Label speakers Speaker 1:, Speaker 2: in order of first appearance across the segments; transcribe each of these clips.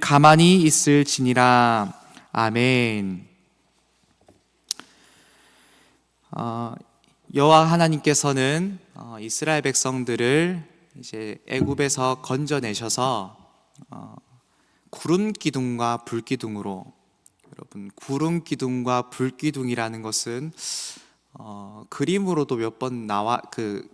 Speaker 1: 가만히 있을지니라. 아멘. 여호와 하나님께서는 이스라엘 백성들을 이제 애굽에서 건져내셔서 구름 기둥과 불 기둥으로, 여러분 구름 기둥과 불 기둥이라는 것은 그림으로도 몇 번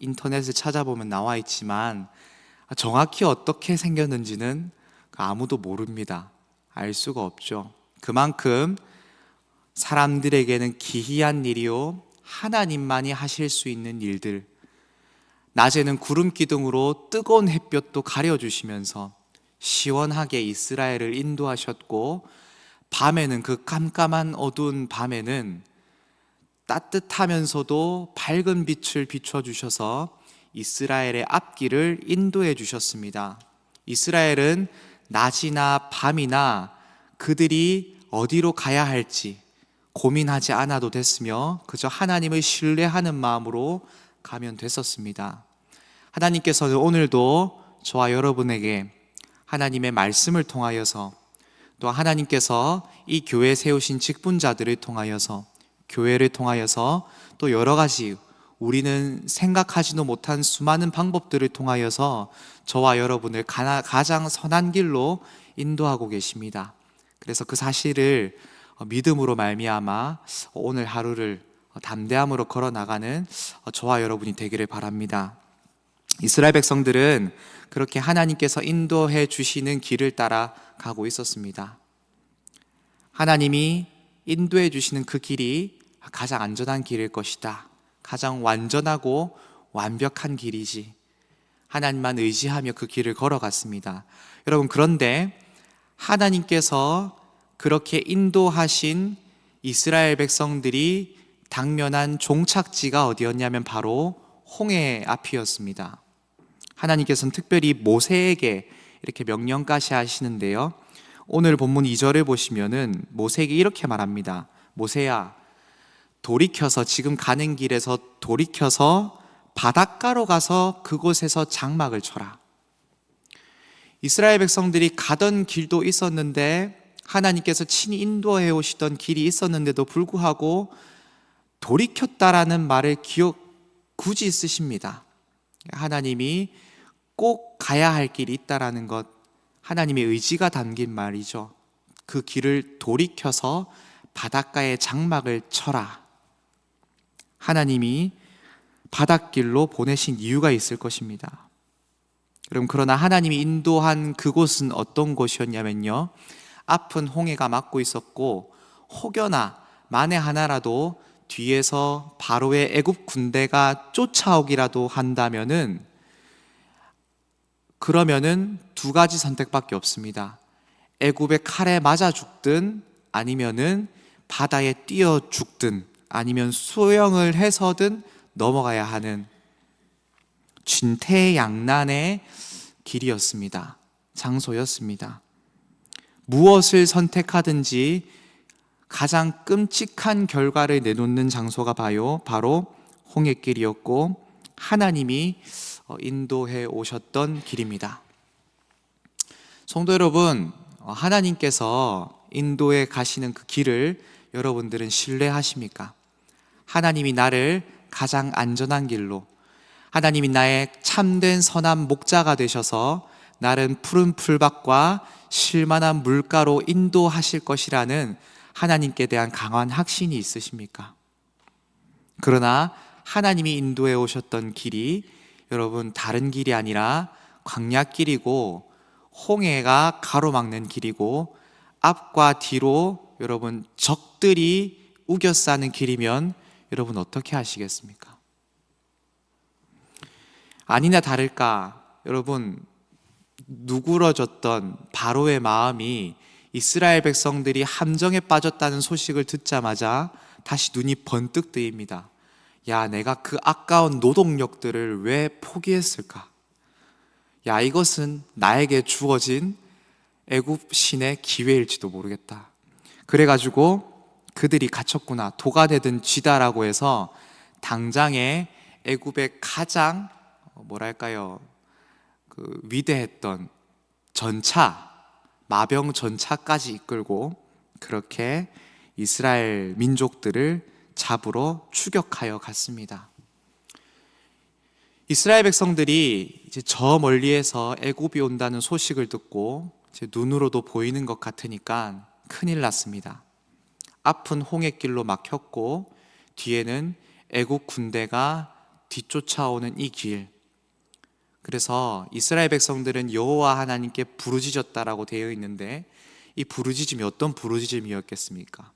Speaker 1: 인터넷을 찾아보면 나와 있지만 정확히 어떻게 생겼는지는 아무도 모릅니다. 알 수가 없죠. 그만큼 사람들에게는 기이한 일이요, 하나님만이 하실 수 있는 일들. 낮에는 구름 기둥으로 뜨거운 햇볕도 가려주시면서 시원하게 이스라엘을 인도하셨고, 밤에는 그 깜깜한 어두운 밤에는 따뜻하면서도 밝은 빛을 비춰주셔서 이스라엘의 앞길을 인도해 주셨습니다. 이스라엘은 낮이나 밤이나 그들이 어디로 가야 할지 고민하지 않아도 됐으며 그저 하나님을 신뢰하는 마음으로 가면 됐었습니다. 하나님께서는 오늘도 저와 여러분에게 하나님의 말씀을 통하여서, 또 하나님께서 이 교회에 세우신 직분자들을 통하여서, 교회를 통하여서, 또 여러 가지 우리는 생각하지도 못한 수많은 방법들을 통하여서 저와 여러분을 가장 선한 길로 인도하고 계십니다. 그래서 그 사실을 믿음으로 말미암아 오늘 하루를 담대함으로 걸어나가는 저와 여러분이 되기를 바랍니다. 이스라엘 백성들은 그렇게 하나님께서 인도해 주시는 길을 따라 가고 있었습니다. 하나님이 인도해 주시는 그 길이 가장 안전한 길일 것이다, 가장 완전하고 완벽한 길이지, 하나님만 의지하며 그 길을 걸어갔습니다. 여러분, 그런데 하나님께서 그렇게 인도하신 이스라엘 백성들이 당면한 종착지가 어디였냐면 바로 홍해 앞이었습니다. 하나님께서는 특별히 모세에게 이렇게 명령까지 하시는데요, 오늘 본문 2절을 보시면은 모세에게 이렇게 말합니다. 모세야, 돌이켜서, 지금 가는 길에서 돌이켜서 바닷가로 가서 그곳에서 장막을 쳐라. 이스라엘 백성들이 가던 길도 있었는데, 하나님께서 친히 인도해 오시던 길이 있었는데도 불구하고 돌이켰다라는 말을 굳이 쓰십니다. 하나님이 꼭 가야 할 길이 있다라는 것, 하나님의 의지가 담긴 말이죠. 그 길을 돌이켜서 바닷가에 장막을 쳐라. 하나님이 바닷길로 보내신 이유가 있을 것입니다. 여러분, 그러나 하나님이 인도한 그곳은 어떤 곳이었냐면요, 앞은 홍해가 막고 있었고 혹여나 만에 하나라도 뒤에서 바로의 애굽 군대가 쫓아오기라도 한다면은, 그러면은 두 가지 선택밖에 없습니다. 애굽의 칼에 맞아 죽든, 아니면은 바다에 뛰어 죽든, 아니면 수영을 해서든 넘어가야 하는 진퇴양난의 길이었습니다. 장소였습니다. 무엇을 선택하든지 가장 끔찍한 결과를 내놓는 장소가 바로 홍해길이었고, 하나님이 인도해 오셨던 길입니다. 성도 여러분, 하나님께서 인도해 가시는 그 길을 여러분들은 신뢰하십니까? 하나님이 나를 가장 안전한 길로, 하나님이 나의 참된 선한 목자가 되셔서 나를 푸른 풀밭과 쉴만한 물가로 인도하실 것이라는 하나님께 대한 강한 확신이 있으십니까? 그러나 하나님이 인도해 오셨던 길이 여러분 다른 길이 아니라 광야길이고, 홍해가 가로막는 길이고, 앞과 뒤로 여러분 적들이 우겨싸는 길이면 여러분 어떻게 하시겠습니까? 아니나 다를까, 여러분 누그러졌던 바로의 마음이 이스라엘 백성들이 함정에 빠졌다는 소식을 듣자마자 다시 눈이 번뜩 뜨입니다. 야, 내가 그 아까운 노동력들을 왜 포기했을까? 야, 이것은 나에게 주어진 애굽 신의 기회일지도 모르겠다. 그래가지고 그들이 갇혔구나, 도가 되든 쥐다라고 해서 당장에 애굽의 가장 위대했던 전차 마병전차까지 이끌고 그렇게 이스라엘 민족들을 잡으러 추격하여 갔습니다. 이스라엘 백성들이 이제 저 멀리에서 애굽이 온다는 소식을 듣고 이제 눈으로도 보이는 것 같으니까 큰일 났습니다. 앞은 홍해길로 막혔고 뒤에는 애굽 군대가 뒤쫓아오는 이 길. 그래서 이스라엘 백성들은 여호와 하나님께 부르짖었다라고 되어 있는데 이 부르짖음이 어떤 부르짖음이었겠습니까?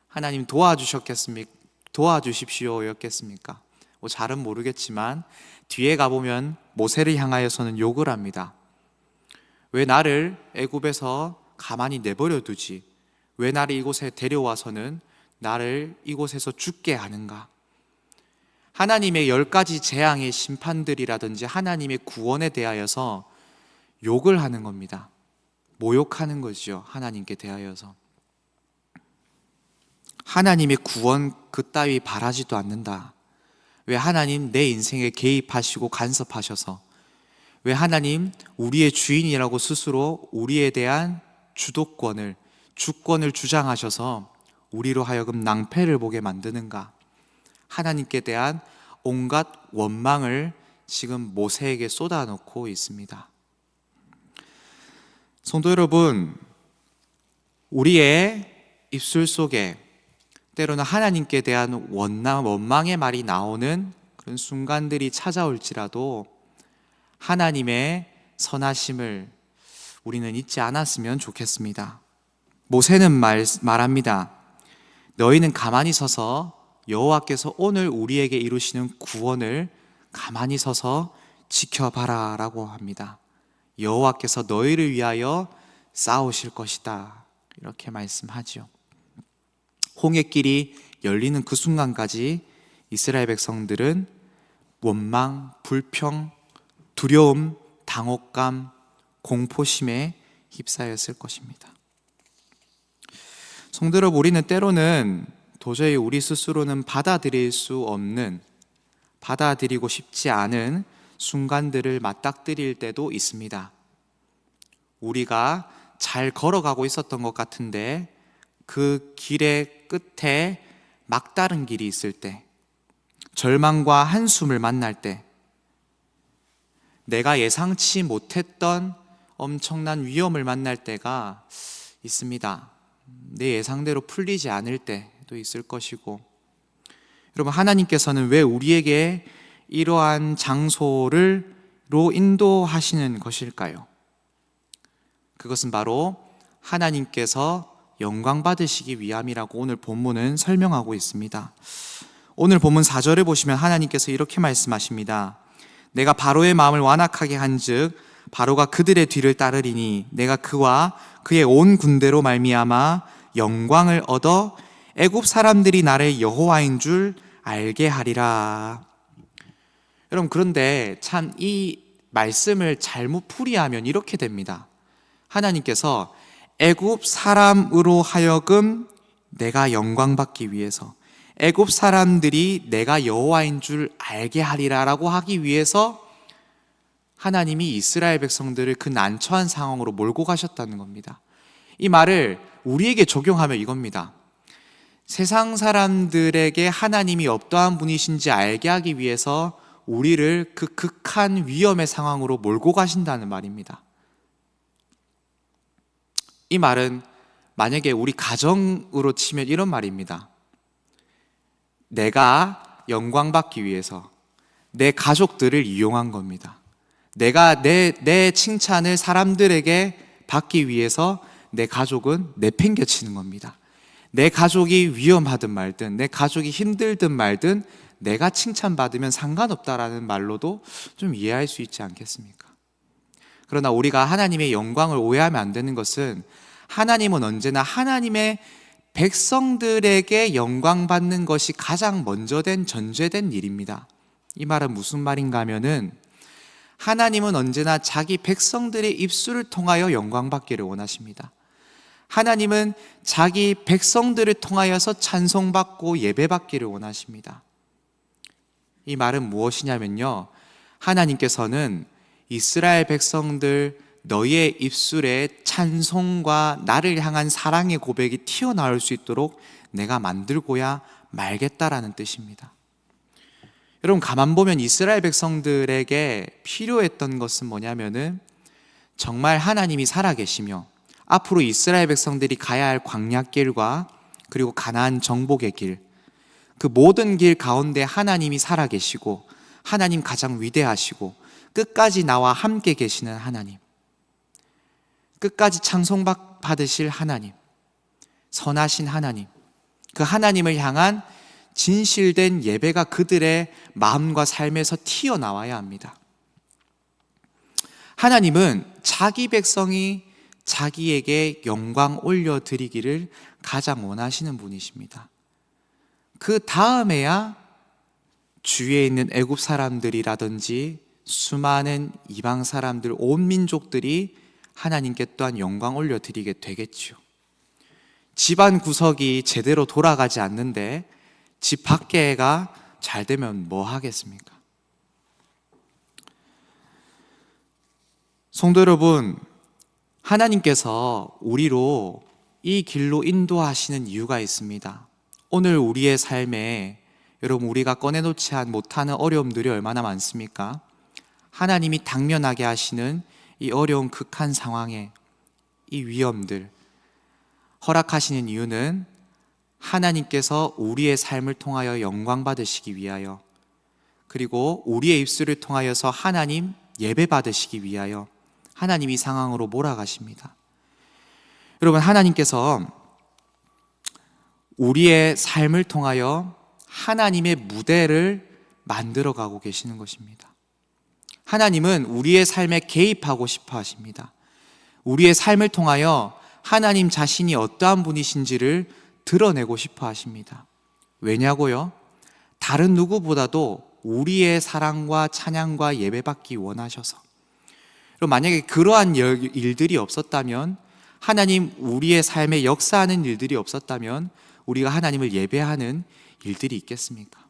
Speaker 1: 하나님 도와주십시오였겠습니까? 뭐 잘은 모르겠지만 뒤에 가보면 모세를 향하여서는 욕을 합니다. 왜 나를 애굽에서 가만히 내버려 두지? 왜 나를 이곳에 데려와서는 나를 이곳에서 죽게 하는가? 하나님의 10가지 재앙의 심판들이라든지 하나님의 구원에 대하여서 욕을 하는 겁니다. 모욕하는 거죠. 하나님께 대하여서. 하나님의 구원 그따위 바라지도 않는다. 왜 하나님 내 인생에 개입하시고 간섭하셔서, 왜 하나님 우리의 주인이라고 스스로 우리에 대한 주도권을, 주권을 주장하셔서 우리로 하여금 낭패를 보게 만드는가? 하나님께 대한 온갖 원망을 지금 모세에게 쏟아놓고 있습니다. 성도 여러분, 우리의 입술 속에 때로는 하나님께 대한 원망의 말이 나오는 그런 순간들이 찾아올지라도 하나님의 선하심을 우리는 잊지 않았으면 좋겠습니다. 모세는 말합니다. 너희는 가만히 서서 여호와께서 오늘 우리에게 이루시는 구원을 가만히 서서 지켜봐라 라고 합니다. 여호와께서 너희를 위하여 싸우실 것이다, 이렇게 말씀하죠. 홍해길이 열리는 그 순간까지 이스라엘 백성들은 원망, 불평, 두려움, 당혹감, 공포심에 휩싸였을 것입니다. 성도 여러분, 우리는 때로는 도저히 우리 스스로는 받아들일 수 없는, 받아들이고 싶지 않은 순간들을 맞닥뜨릴 때도 있습니다. 우리가 잘 걸어가고 있었던 것 같은데 그 길의 끝에 막다른 길이 있을 때, 절망과 한숨을 만날 때, 내가 예상치 못했던 엄청난 위험을 만날 때가 있습니다. 내 예상대로 풀리지 않을 때도 있을 것이고, 여러분, 하나님께서는 왜 우리에게 이러한 장소로 인도하시는 것일까요? 그것은 바로 하나님께서 영광 받으시기 위함이라고 오늘 본문은 설명하고 있습니다. 오늘 본문 4절에 보시면 하나님께서 이렇게 말씀하십니다. 내가 바로의 마음을 완악하게 한즉 바로가 그들의 뒤를 따르리니 내가 그와 그의 온 군대로 말미암아 영광을 얻어 애굽 사람들이 나를 여호와인 줄 알게 하리라. 여러분, 그런데 참 이 말씀을 잘못 풀이하면 이렇게 됩니다. 하나님께서 애굽 사람으로 하여금 내가 영광 받기 위해서, 애굽 사람들이 내가 여호와인 줄 알게 하리라라고 하기 위해서 하나님이 이스라엘 백성들을 그 난처한 상황으로 몰고 가셨다는 겁니다. 이 말을 우리에게 적용하면 이겁니다. 세상 사람들에게 하나님이 어떠한 분이신지 알게 하기 위해서 우리를 그 극한 위험의 상황으로 몰고 가신다는 말입니다. 이 말은 만약에 우리 가정으로 치면 이런 말입니다. 내가 영광 받기 위해서 내 가족들을 이용한 겁니다. 내가 내 칭찬을 사람들에게 받기 위해서 내 가족은 내팽개치는 겁니다. 내 가족이 위험하든 말든, 내 가족이 힘들든 말든 내가 칭찬받으면 상관없다라는 말로도 좀 이해할 수 있지 않겠습니까? 그러나 우리가 하나님의 영광을 오해하면 안 되는 것은, 하나님은 언제나 하나님의 백성들에게 영광 받는 것이 가장 먼저 전제된 일입니다. 이 말은 무슨 말인가 하면은, 하나님은 언제나 자기 백성들의 입술을 통하여 영광 받기를 원하십니다. 하나님은 자기 백성들을 통하여서 찬송받고 예배받기를 원하십니다. 이 말은 무엇이냐면요, 하나님께서는 이스라엘 백성들, 너희의 입술에 찬송과 나를 향한 사랑의 고백이 튀어나올 수 있도록 내가 만들고야 말겠다라는 뜻입니다. 여러분, 가만 보면 이스라엘 백성들에게 필요했던 것은 뭐냐면은 정말 하나님이 살아계시며 앞으로 이스라엘 백성들이 가야 할 광야길과 그리고 가나안 정복의 길, 그 모든 길 가운데 하나님이 살아계시고 하나님 가장 위대하시고 끝까지 나와 함께 계시는 하나님, 끝까지 찬송받으실 하나님, 선하신 하나님, 그 하나님을 향한 진실된 예배가 그들의 마음과 삶에서 튀어나와야 합니다. 하나님은 자기 백성이 자기에게 영광 올려드리기를 가장 원하시는 분이십니다. 그 다음에야 주위에 있는 애굽 사람들이라든지 수많은 이방 사람들, 온 민족들이 하나님께 또한 영광 올려드리게 되겠지요. 집안 구석이 제대로 돌아가지 않는데 집 밖에가 잘 되면 뭐 하겠습니까? 성도 여러분, 하나님께서 우리로 이 길로 인도하시는 이유가 있습니다. 오늘 우리의 삶에 여러분, 우리가 꺼내놓지 못하는 어려움들이 얼마나 많습니까? 하나님이 당면하게 하시는 이 어려운 극한 상황에 이 위험들 허락하시는 이유는 하나님께서 우리의 삶을 통하여 영광 받으시기 위하여, 그리고 우리의 입술을 통하여서 하나님 예배 받으시기 위하여 하나님 이 상황으로 몰아가십니다. 여러분, 하나님께서 우리의 삶을 통하여 하나님의 무대를 만들어가고 계시는 것입니다. 하나님은 우리의 삶에 개입하고 싶어 하십니다. 우리의 삶을 통하여 하나님 자신이 어떠한 분이신지를 드러내고 싶어 하십니다. 왜냐고요? 다른 누구보다도 우리의 사랑과 찬양과 예배받기 원하셔서. 그럼 만약에 그러한 일들이 없었다면, 하나님 우리의 삶에 역사하는 일들이 없었다면 우리가 하나님을 예배하는 일들이 있겠습니까?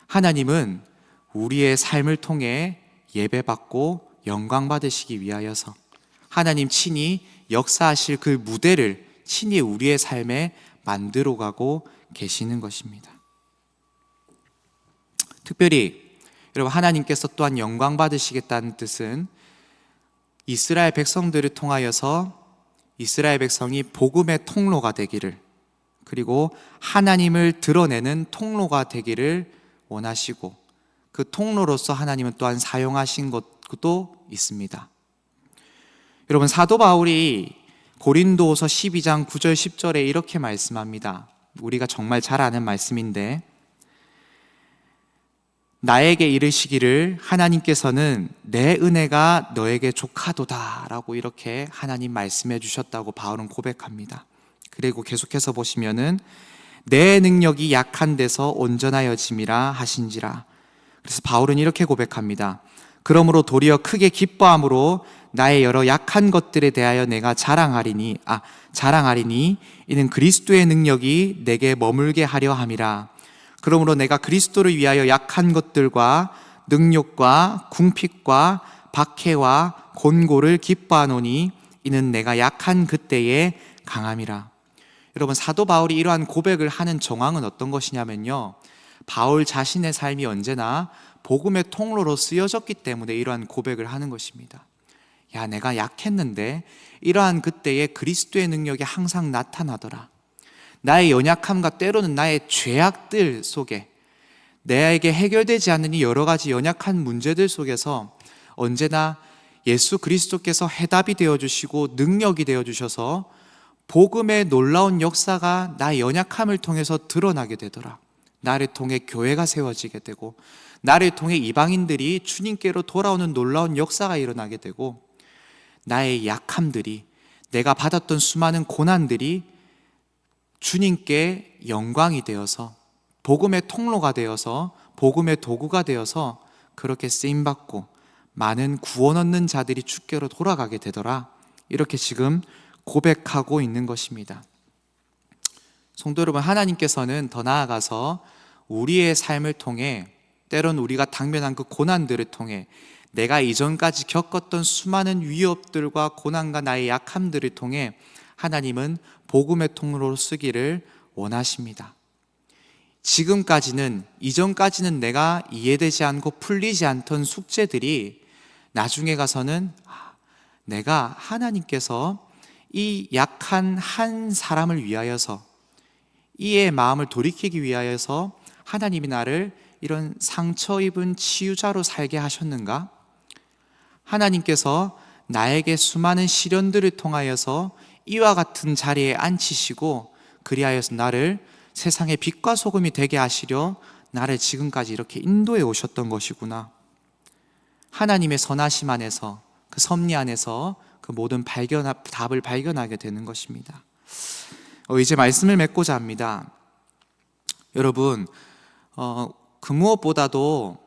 Speaker 1: 하나님은 우리의 삶을 통해 예배받고 영광 받으시기 위하여서 하나님 친히 역사하실 그 무대를 친히 우리의 삶에 만들어가고 계시는 것입니다. 특별히 여러분, 하나님께서 또한 영광 받으시겠다는 뜻은 이스라엘 백성들을 통하여서 이스라엘 백성이 복음의 통로가 되기를, 그리고 하나님을 드러내는 통로가 되기를 원하시고, 그 통로로서 하나님은 또한 사용하신 것도 있습니다. 여러분, 사도 바울이 고린도후서 12장 9절 10절에 이렇게 말씀합니다. 우리가 정말 잘 아는 말씀인데, 나에게 이르시기를 하나님께서는 내 은혜가 너에게 족하도다 라고 이렇게 하나님 말씀해 주셨다고 바울은 고백합니다. 그리고 계속해서 보시면은 내 능력이 약한 데서 온전하여짐이라 하신지라. 그래서 바울은 이렇게 고백합니다. 그러므로 도리어 크게 기뻐함으로 나의 여러 약한 것들에 대하여 내가 자랑하리니 이는 그리스도의 능력이 내게 머물게 하려 함이라. 그러므로 내가 그리스도를 위하여 약한 것들과 능욕과 궁핍과 박해와 곤고를 기뻐하노니 이는 내가 약한 그때에 강함이라. 여러분, 사도 바울이 이러한 고백을 하는 정황은 어떤 것이냐면요, 바울 자신의 삶이 언제나 복음의 통로로 쓰여졌기 때문에 이러한 고백을 하는 것입니다. 야, 내가 약했는데 이러한 그때에 그리스도의 능력이 항상 나타나더라. 나의 연약함과 때로는 나의 죄악들 속에, 내게 해결되지 않는 이 여러 가지 연약한 문제들 속에서 언제나 예수 그리스도께서 해답이 되어주시고 능력이 되어주셔서 복음의 놀라운 역사가 나의 연약함을 통해서 드러나게 되더라. 나를 통해 교회가 세워지게 되고, 나를 통해 이방인들이 주님께로 돌아오는 놀라운 역사가 일어나게 되고, 나의 약함들이, 내가 받았던 수많은 고난들이 주님께 영광이 되어서 복음의 통로가 되어서 복음의 도구가 되어서 그렇게 쓰임받고 많은 구원 얻는 자들이 주께로 돌아가게 되더라. 이렇게 지금 고백하고 있는 것입니다. 성도 여러분, 하나님께서는 더 나아가서 우리의 삶을 통해, 때론 우리가 당면한 그 고난들을 통해 내가 이전까지 겪었던 수많은 위협들과 고난과 나의 약함들을 통해 하나님은 복음의 통로로 쓰기를 원하십니다. 이전까지는 내가 이해되지 않고 풀리지 않던 숙제들이 나중에 가서는 내가 하나님께서 이 약한 한 사람을 위하여서, 이의 마음을 돌이키기 위하여서 하나님이 나를 이런 상처 입은 치유자로 살게 하셨는가? 하나님께서 나에게 수많은 시련들을 통하여서 이와 같은 자리에 앉히시고 그리하여서 나를 세상의 빛과 소금이 되게 하시려 나를 지금까지 이렇게 인도해 오셨던 것이구나. 하나님의 선하심 안에서, 그 섭리 안에서 그 모든 답을 발견하게 되는 것입니다. 이제 말씀을 맺고자 합니다. 여러분, 그 무엇보다도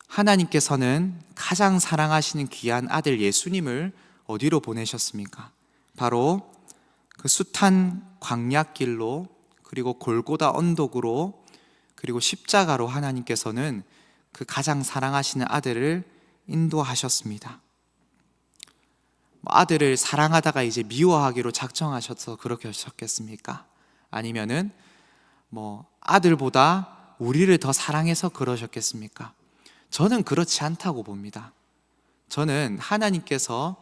Speaker 1: 하나님께서는 가장 사랑하시는 귀한 아들 예수님을 어디로 보내셨습니까? 바로 그 숱한 광야길로, 그리고 골고다 언덕으로, 그리고 십자가로 하나님께서는 그 가장 사랑하시는 아들을 인도하셨습니다. 아들을 사랑하다가 이제 미워하기로 작정하셔서 그렇게 하셨겠습니까? 아니면은 아들보다 우리를 더 사랑해서 그러셨겠습니까? 저는 그렇지 않다고 봅니다. 저는 하나님께서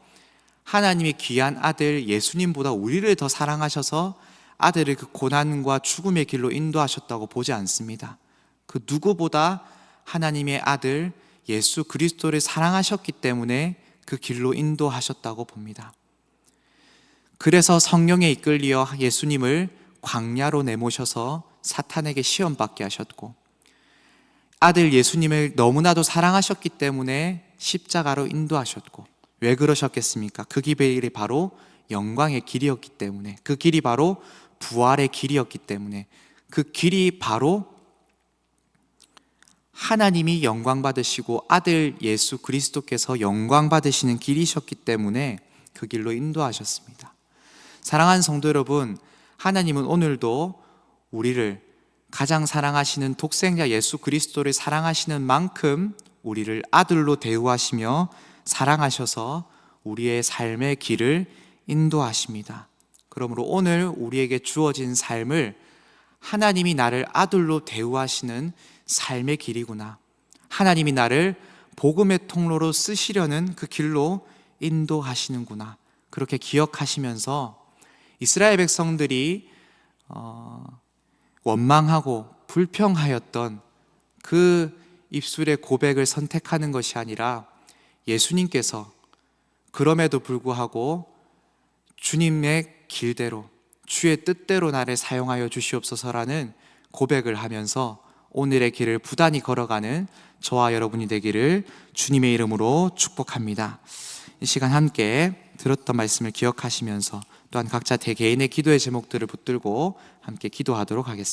Speaker 1: 하나님의 귀한 아들 예수님보다 우리를 더 사랑하셔서 아들을 그 고난과 죽음의 길로 인도하셨다고 보지 않습니다. 그 누구보다 하나님의 아들 예수 그리스도를 사랑하셨기 때문에 그 길로 인도하셨다고 봅니다. 그래서 성령에 이끌리어 예수님을 광야로 내모셔서 사탄에게 시험받게 하셨고, 아들 예수님을 너무나도 사랑하셨기 때문에 십자가로 인도하셨고, 왜 그러셨겠습니까? 그 길이 바로 영광의 길이었기 때문에, 그 길이 바로 부활의 길이었기 때문에, 그 길이 바로 하나님이 영광 받으시고 아들 예수 그리스도께서 영광 받으시는 길이셨기 때문에 그 길로 인도하셨습니다. 사랑하는 성도 여러분, 하나님은 오늘도 우리를 가장 사랑하시는 독생자 예수 그리스도를 사랑하시는 만큼 우리를 아들로 대우하시며 사랑하셔서 우리의 삶의 길을 인도하십니다. 그러므로 오늘 우리에게 주어진 삶을 하나님이 나를 아들로 대우하시는 삶의 길이구나, 하나님이 나를 복음의 통로로 쓰시려는 그 길로 인도하시는구나, 그렇게 기억하시면서 이스라엘 백성들이 원망하고 불평하였던 그 입술의 고백을 선택하는 것이 아니라 예수님께서 그럼에도 불구하고 주님의 길대로, 주의 뜻대로 나를 사용하여 주시옵소서라는 고백을 하면서 오늘의 길을 부단히 걸어가는 저와 여러분이 되기를 주님의 이름으로 축복합니다. 이 시간 함께 들었던 말씀을 기억하시면서 또한 각자 개인의 기도의 제목들을 붙들고 함께 기도하도록 하겠습니다.